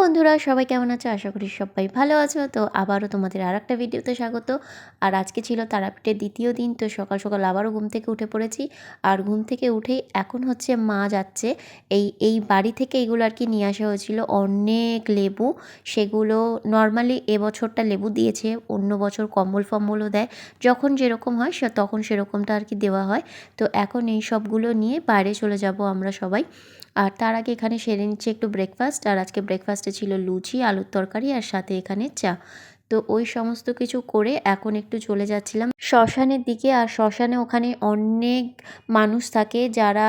বন্ধুরা, সবাই কেমন আছো? আশা করি সবাই ভালো আছো। তো আবারও তোমাদের আরেকটা ভিডিওতে স্বাগত। আর আজকে ছিল তারাপীঠের দ্বিতীয় দিন। তো সকাল সকাল আবারও ঘুম থেকে উঠে পড়েছি। আর ঘুম থেকে উঠেই এখন হচ্ছে মা যাচ্ছে এই বাড়ি থেকে এইগুলো আর কি নিয়ে আসা হয়েছিল অনেক লেবু। সেগুলো নর্মালি এবছরটা লেবু দিয়েছে, অন্য বছর কম্বল ফম্বলও দেয়। যখন যেরকম হয় তখন সেরকমটা আর কি দেওয়া হয়। তো এখন এই সবগুলো নিয়ে বাইরে চলে যাব আমরা সবাই। আর তার আগে এখানে সেরে নিচ্ছে একটু ব্রেকফাস্ট। আর আজকে ব্রেকফাস্টে ছিল লুচি, আলুর তরকারি আর সাথে এখানে চা। তো ওই সমস্ত কিছু করে এখন একটু চলে যাচ্ছিলাম শ্মশানের দিকে। আর শ্মশানে ওখানে অনেক মানুষ থাকে যারা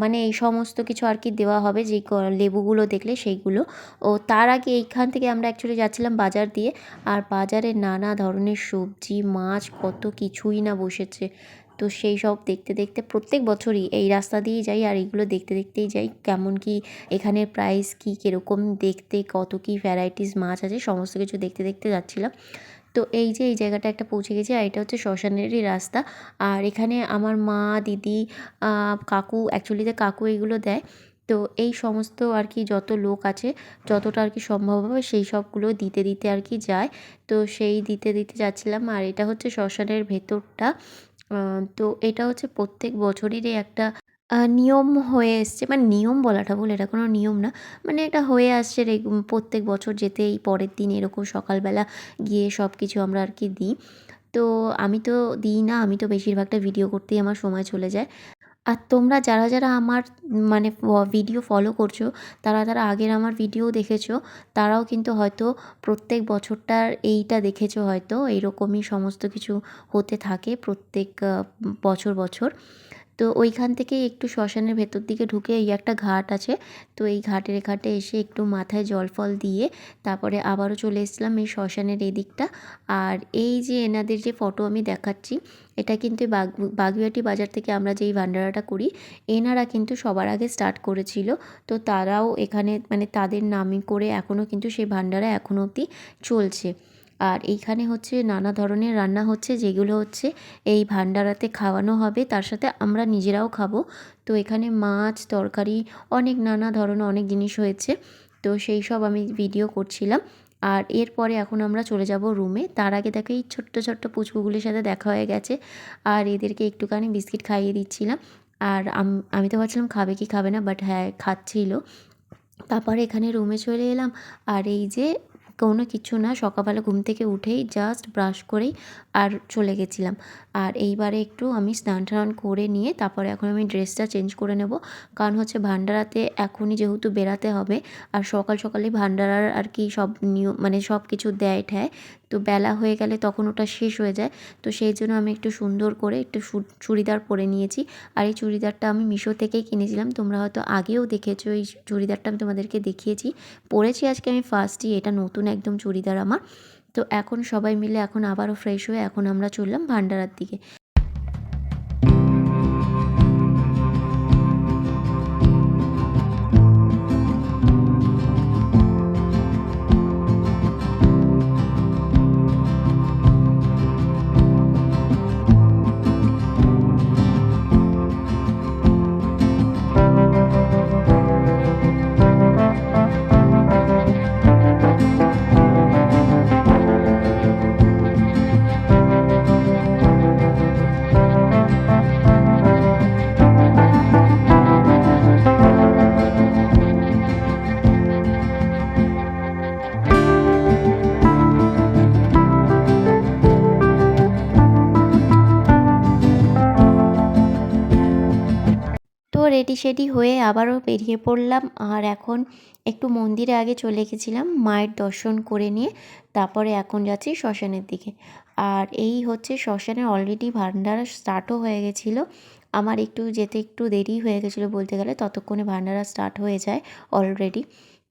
মানে এই সমস্ত কিছু আর কি দেওয়া হবে, যে লেবুগুলো দেখলে সেইগুলো। ও তার আগে এইখান থেকে আমরা অ্যাকচুয়ালি যাচ্ছিলাম বাজার দিয়ে। আর বাজারে নানা ধরনের সবজি, মাছ, কত কিছুই না বসেছে। তো সেই সব দেখতে দেখতে প্রত্যেক বছরই এই রাস্তা দিয়েই যাই, আর এইগুলো দেখতে দেখতেই যাই কেমন কি এখানের প্রাইস কী কীরকম দেখতে, কত কী ভ্যারাইটিস মাছ আছে, সমস্ত কিছু দেখতে দেখতে যাচ্ছিলাম। তো এই যে এই জায়গাটা একটা পৌঁছে গেছি, আর এটা হচ্ছে শ্মশানেরই রাস্তা। আর এখানে আমার মা, দিদি, কাকু, অ্যাকচুয়ালিতে কাকু এগুলো দেয়। তো এই সমস্ত আর কি যত লোক আছে, যতটা আর কি সম্ভব হবে সেই সবগুলো দিতে দিতে আর কি যায়। তো সেই দিতে দিতে যাচ্ছিলাম। আর এটা হচ্ছে শ্মশানের ভেতরটা। তো এটা হচ্ছে প্রত্যেক বছরেরই একটা নিয়ম হয়ে এসছে, মানে নিয়ম বলাটা ভুল, এটা কোনো নিয়ম না। মানে এটা হয়ে আসছে প্রত্যেক বছর যেতে এই পরের দিন এরকম সকালবেলা গিয়ে সব কিছু আমরা আর কি দিই। তো আমি তো দিই না, আমি তো বেশিরভাগটা ভিডিও করতেই আমার সময় চলে যায়। আর তোমরা যারা যারা আমার মানে ভিডিও ফলো করছো, তারা তারা আগের আমার ভিডিও দেখেছো, তারাও কিন্তু হয়তো প্রত্যেক বছরটার এইটা দেখেছো, হয়তো এইরকমই সমস্ত কিছু হতে থাকে প্রত্যেক বছর বছর। তো ওইখান থেকেই একটু শ্মশানের ভেতর দিকে ঢুকে এই একটা ঘাট আছে। তো এই ঘাটের ঘাটে এসে একটু মাথায় জল ফল দিয়ে তারপরে আবারও চলে এসেছিলাম এই শ্মশানের এই দিকটা। আর এই যে এনাদের যে ফটো আমি দেখাচ্ছি, এটা কিন্তু বাগুইআটি বাজার থেকে আমরা যেই ভান্ডারাটা করি, এনারা কিন্তু সবার আগে স্টার্ট করেছিল। তো তারাও এখানে মানে তাদের নামে করে এখনও কিন্তু সেই ভান্ডারা এখনও অবধি চলছে। আর এইখানে হচ্ছে নানা ধরনের রান্না হচ্ছে, যেগুলো হচ্ছে এই ভান্ডারাতে খাওয়ানো হবে, তার সাথে আমরা নিজেরাও খাবো। তো এখানে মাছ, তরকারি, অনেক নানা ধরনের অনেক জিনিস হয়েছে। তো সেই সব আমি ভিডিও করছিলাম। আর এরপরে এখন আমরা চলে যাব রুমে। তার আগে দেখো এই ছোট্ট ছোট্ট পুচকুগুলির সাথে দেখা হয়ে গেছে। আর এদেরকে একটুখানি বিস্কিট খাইয়ে দিচ্ছিলাম। আর আমি তো ভাবছিলাম খাবে কি খাবে না, বাট হ্যাঁ খাচ্ছিল। তারপরে এখানে রুমে চলে এলাম। আর এই যে কোনো কিছু না, সকালবেলা ঘুম থেকে উঠেই জাস্ট ব্রাশ করেই আর চলে গেছিলাম। আর এইবারে একটু আমি স্নান টান করে নিয়ে তারপরে এখন আমি ড্রেসটা চেঞ্জ করে নেব। কারণ হচ্ছে ভান্ডারাতে এখনই যেহেতু বেরাতে হবে, আর সকাল সকালেই ভান্ডারার আর কি সব নিয়ম মানে সব কিছু দেয় ঠ্যায়। তো বেলা হয়ে গেলে তখন ওটা শেষ হয়ে যায়। তো সেই জন্য আমি একটু সুন্দর করে একটু চুড়িদার পরে নিয়েছি। আর এই চুড়িদারটা আমি মিশো থেকেই কিনেছিলাম, তোমরা হয়তো আগেও দেখেছো। এই চুড়িদারটা আমি তোমাদেরকে দেখিয়েছি, পরেছি আজকে আমি ফার্স্টই, এটা নতুন একদম চুড়িদার আমার। তো এখন সবাই মিলে এখন আবারও ফ্রেশ হয়ে এখন আমরা চললাম ভান্ডারার দিকে। তো রেডি সেডি হয়ে আবারও বেরিয়ে পড়লাম। আর এখন একটু মন্দিরে আগে চলে গেছিলাম মায়ের দর্শন করে নিয়ে, তারপরে এখন যাচ্ছি শ্মশানের দিকে। আর এই হচ্ছে শ্মশানের অলরেডি ভান্ডারা স্টার্টও হয়ে গেছিলো। আমার একটু যেতে একটু দেরি হয়ে গেছিলো বলতে গেলে, ততক্ষণে ভান্ডারা স্টার্ট হয়ে যায় অলরেডি।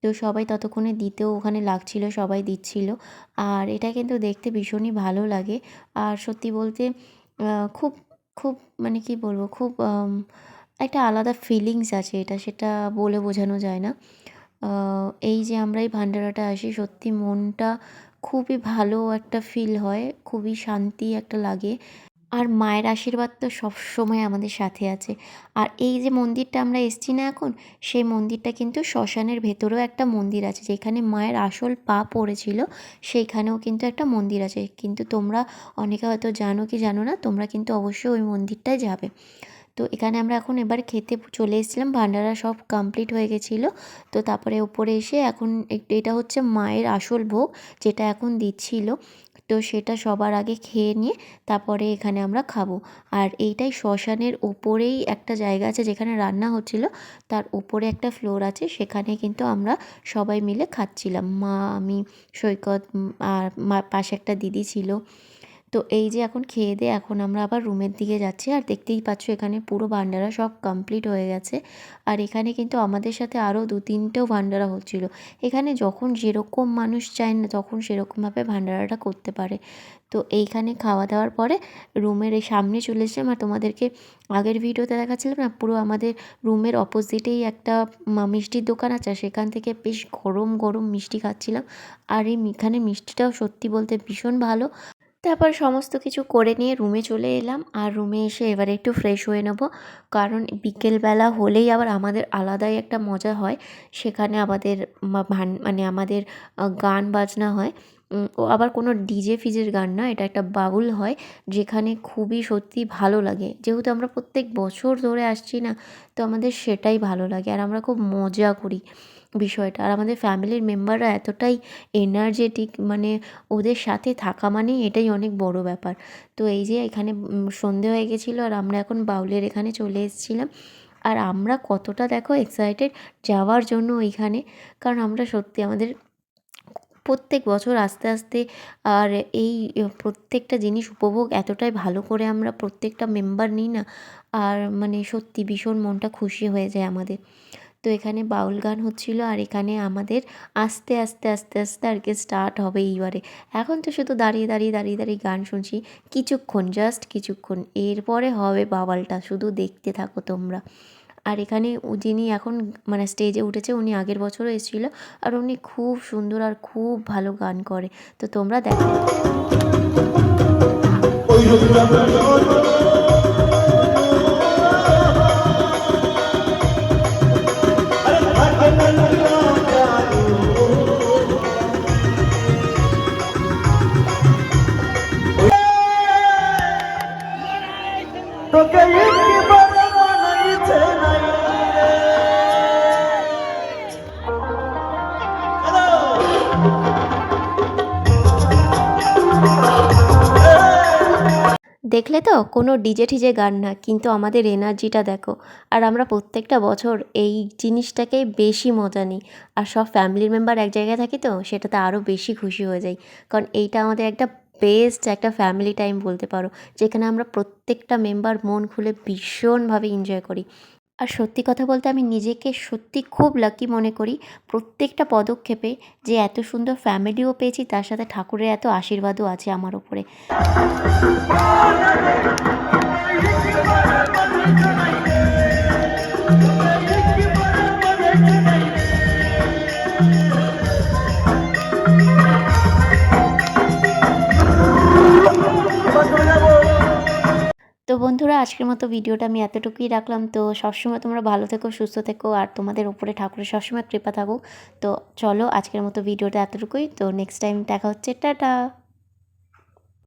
তো সবাই ততক্ষণে দিতেও ওখানে লাগছিল, সবাই দিচ্ছিল। আর এটা কিন্তু দেখতে ভীষণই ভালো লাগে। আর সত্যি বলতে খুব খুব মানে কি বলবো, খুব একটা আলাদা ফিলিংস আছে এটা, সেটা বলে বোঝানো যায় না। এই যে আমরা এই ভান্ডারাটা আসি, সত্যি মনটা খুবই ভালো একটা ফিল হয়, খুবই শান্তি একটা লাগে। আর মায়ের আশীর্বাদ তো সবসময় আমাদের সাথে আছে। আর এই যে মন্দিরটা আমরা এসছি না এখন, সেই মন্দিরটা কিন্তু শ্মশানের ভেতরেও একটা মন্দির আছে, যেখানে মায়ের আসল পা পড়েছিল সেইখানেও কিন্তু একটা মন্দির আছে। কিন্তু তোমরা অনেকে হয়তো জানো কি জানো না, তোমরা কিন্তু অবশ্যই ওই মন্দিরটায় যাবে। তো এখানে আমরা এখন এবার খেতে চলে এসেছিলাম, ভান্ডারা সব কমপ্লিট হয়ে গেছিলো। তো তারপরে ওপরে এসে এখন এটা হচ্ছে মায়ের আসল ভোগ, যেটা এখন দিচ্ছিল। তো সেটা সবার আগে খেয়ে নিয়ে তারপরে এখানে আমরা খাবো। আর এইটাই শ্মশানের ওপরেই একটা জায়গা আছে যেখানে রান্না হচ্ছিলো, তার ওপরে একটা ফ্লোর আছে, সেখানে কিন্তু আমরা সবাই মিলে খাচ্ছিলাম, মা, আমি, সৈকত, আর পাশে একটা দিদি ছিল। তো এই যে এখন খেয়ে দিয়ে এখন আমরা আবার রুমের দিকে যাচ্ছি। আর দেখতেই পাচ্ছ এখানে পুরো ভান্ডারা সব কমপ্লিট হয়ে গেছে। আর এখানে কিন্তু আমাদের সাথে আরও 2-3টেও ভান্ডারা হচ্ছিলো। এখানে যখন যেরকম মানুষ চায় না তখন সেরকমভাবে ভান্ডারাটা করতে পারে। তো এইখানে খাওয়া দাওয়ার পরে রুমের এই সামনে চলে এসেছিলাম। আর তোমাদেরকে আগের ভিডিওতে দেখাচ্ছিলাম না, পুরো আমাদের রুমের অপোজিটেই একটা মিষ্টির দোকান আছে, সেখান থেকে বেশ গরম গরম মিষ্টি খাচ্ছিলাম। আর এখানে মিষ্টিটাও সত্যি বলতে ভীষণ ভালো। তারপর সমস্ত কিছু করে নিয়ে রুমে চলে এলাম। আর রুমে এসে এবারে একটু ফ্রেশ হয়ে নেব, কারণ বিকেলবেলা হলেই আবার আমাদের আলাদাই একটা মজা হয়। সেখানে আমাদের মানে আমাদের গান বাজনা হয়। ও আবার কোনো ডিজে ফিজের গান না, এটা একটা বাউল হয়, যেখানে খুবই সত্যি ভালো লাগে। যেহেতু আমরা প্রত্যেক বছর ধরে আসছি না, তো আমাদের সেটাই ভালো লাগে আর আমরা খুব মজা করি বিষয়টা। আর আমাদের ফ্যামিলির মেম্বাররা এতটাই এনার্জেটিক, মানে ওদের সাথে থাকা মানেই এটাই অনেক বড় ব্যাপার। তো এই যে এখানে সন্ধে হয়ে গেছিলো আর আমরা এখন বাউলের এখানে চলে এসেছিলাম। আর আমরা কতটা দেখো এক্সাইটেড যাওয়ার জন্য ওইখানে, কারণ আমরা সত্যি আমাদের প্রত্যেক বছর আস্তে আস্তে আর এই প্রত্যেকটা জিনিস উপভোগ এতটাই ভালো করে আমরা প্রত্যেকটা মেম্বার নিই না, আর মানে সত্যি ভীষণ মনটা খুশি হয়ে যায় আমাদের। তো এখানে বাউল গান হচ্ছিলো আর এখানে আমাদের আস্তে আস্তে আস্তে আস্তে আর কি স্টার্ট হবে এইবারে। এখন তো শুধু দাঁড়িয়ে দাঁড়িয়ে দাঁড়িয়ে দাঁড়িয়ে গান শুনছি, কিছুক্ষণ, জাস্ট কিছুক্ষণ, এরপরে হবে বাওয়ালটা, শুধু দেখতে থাকো তোমরা। আর এখানে যিনি এখন মানে স্টেজে উঠেছে উনি আগের বছরও এসেছিলো, আর উনি খুব সুন্দর আর খুব ভালো গান করে। তো তোমরা দেখো। দেখলে তো, কোনো ডিজে ঠিজে গান না, কিন্তু আমাদের এনার্জিটা দেখো। আর আমরা প্রত্যেকটা বছর এই জিনিসটাকেই বেশি মজা নিই। আর সব ফ্যামিলির মেম্বার এক জায়গায় থাকি তো সেটাতে আরও বেশি খুশি হয়ে যাই, কারণ এইটা আমাদের একটা বেস্ট একটা ফ্যামিলি টাইম বলতে পারো, যেখানে আমরা প্রত্যেকটা মেম্বার মন খুলে ভীষণভাবে এনজয় করি। আর সত্যি কথা বলতে আমি নিজেকে সত্যি খুব লাকি মনে করি প্রত্যেকটা পদক্ষেপে, যে এত সুন্দর ফ্যামিলিও পেয়েছি, তার সাথে ঠাকুরের এত আশীর্বাদও আছে আমার উপরে। তো বন্ধুরা, আজকের মতো ভিডিওটা আমি এতটুকুই রাখলাম। তো সবসময় তোমরা ভালো থেকো, সুস্থ থেকো, আর তোমাদের উপরে ঠাকুরের সবসময় কৃপা থাকুক। তো চলো, আজকের মতো ভিডিওটা এতটুকুই। তো নেক্সট টাইম দেখা হচ্ছে, টাটা।